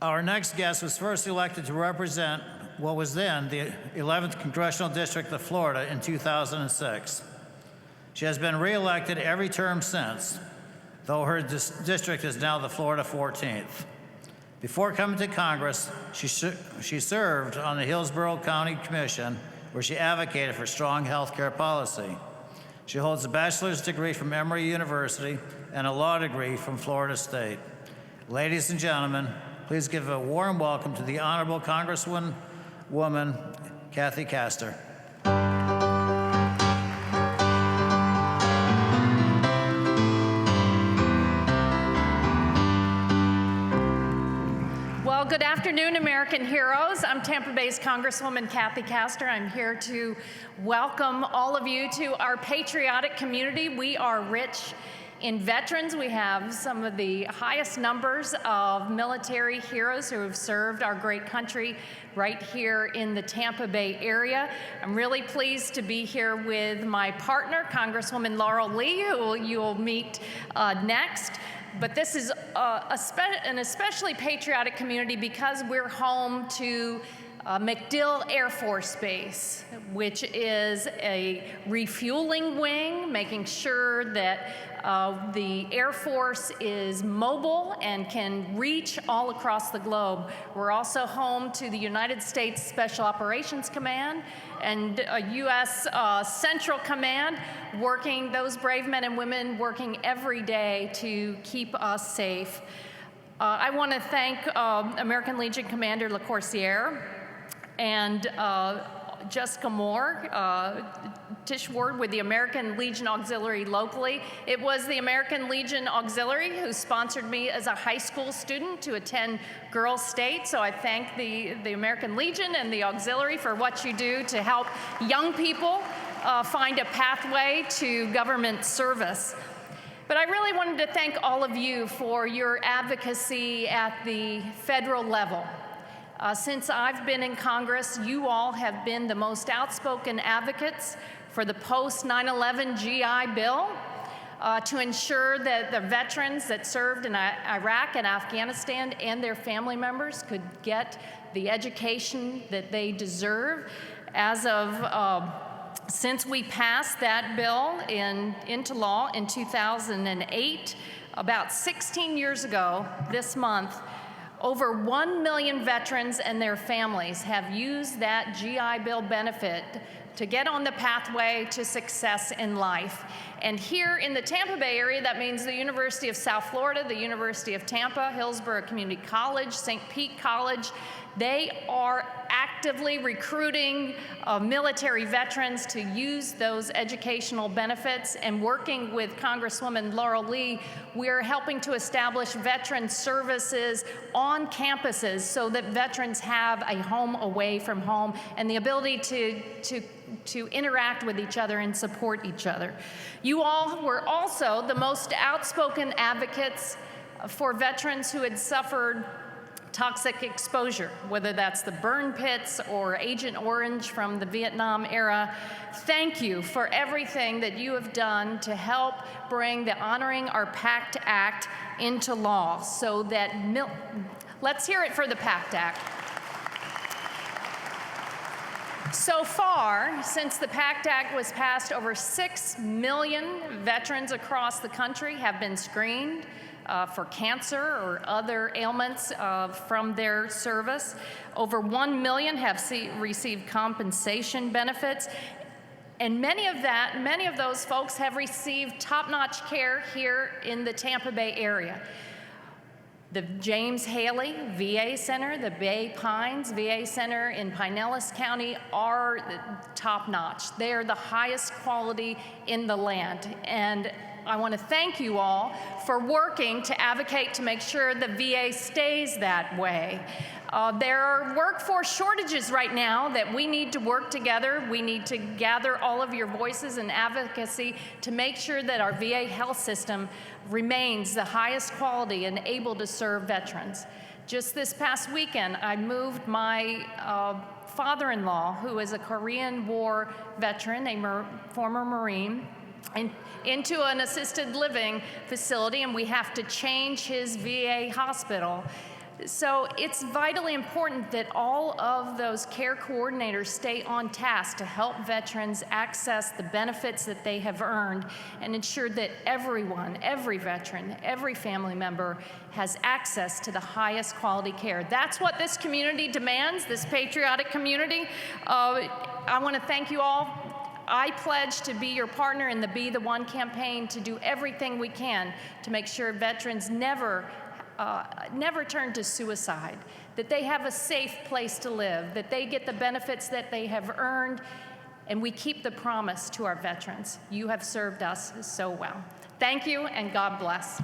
Our next guest was first elected to represent what was then the 11th Congressional District of Florida in 2006. She has been re-elected every term since, though her district is now the Florida 14th. Before coming to Congress, she served on the Hillsborough County Commission, where she advocated for strong health care policy. She holds a bachelor's degree from Emory University and a law degree from Florida State. Ladies and gentlemen, please give a warm welcome to the Honorable Congresswoman Kathy Castor. Well, good afternoon, American heroes. I'm Tampa Bay's Congresswoman Kathy Castor. I'm here to welcome all of you to our patriotic community. We are rich in veterans. We have some of the highest numbers of military heroes who have served our great country right here in the Tampa Bay area. I'm really pleased to be here with my partner, Congresswoman Laurel Lee, who you'll meet next. But this is an especially patriotic community because we're home to MacDill Air Force Base, which is a refueling wing, making sure that the Air Force is mobile and can reach all across the globe. We're also home to the United States Special Operations Command and a U.S. Central Command, those brave men and women working every day to keep us safe. I want to thank American Legion Commander LaCourciere and Jessica Moore, Tish Ward with the American Legion Auxiliary locally. It was the American Legion Auxiliary who sponsored me as a high school student to attend Girls State, so I thank the American Legion and the Auxiliary for what you do to help young people find a pathway to government service. But I really wanted to thank all of you for your advocacy at the federal level. Since I've been in Congress, you all have been the most outspoken advocates for the post-9/11 GI Bill to ensure that the veterans that served in Iraq and Afghanistan and their family members could get the education that they deserve. Since we passed that bill into law in 2008, about 16 years ago this month, over 1 million veterans and their families have used that GI Bill benefit to get on the pathway to success in life. And here in the Tampa Bay area, that means the University of South Florida, the University of Tampa, Hillsborough Community College, St. Pete College, they are actively recruiting military veterans to use those educational benefits. And working with Congresswoman Laurel Lee, we're helping to establish veteran services on campuses so that veterans have a home away from home and the ability to interact with each other and support each other. You all were also the most outspoken advocates for veterans who had suffered toxic exposure, whether that's the burn pits or Agent Orange from the Vietnam era. Thank you for everything that you have done to help bring the Honoring Our PACT Act into law so that, let's hear it for the PACT Act. So far, since the PACT Act was passed, over 6 million veterans across the country have been screened for cancer or other ailments from their service. Over 1 million have received compensation benefits. And many of those folks have received top-notch care here in the Tampa Bay area. The James Haley VA Center, the Bay Pines VA Center in Pinellas County are top-notch. They are the highest quality in the land. And I want to thank you all for working to advocate to make sure the VA stays that way. There are workforce shortages right now that we need to work together. We need to gather all of your voices and advocacy to make sure that our VA health system remains the highest quality and able to serve veterans. Just this past weekend, I moved my father-in-law, who is a Korean War veteran, a former Marine, into an assisted living facility, and we have to change his VA hospital. So it's vitally important that all of those care coordinators stay on task to help veterans access the benefits that they have earned and ensure that everyone, every veteran, every family member has access to the highest quality care. That's what this community demands, this patriotic community. I want to thank you all. I pledge to be your partner in the Be the One campaign, to do everything we can to make sure veterans never turn to suicide, that they have a safe place to live, that they get the benefits that they have earned, and we keep the promise to our veterans. You have served us so well. Thank you, and God bless.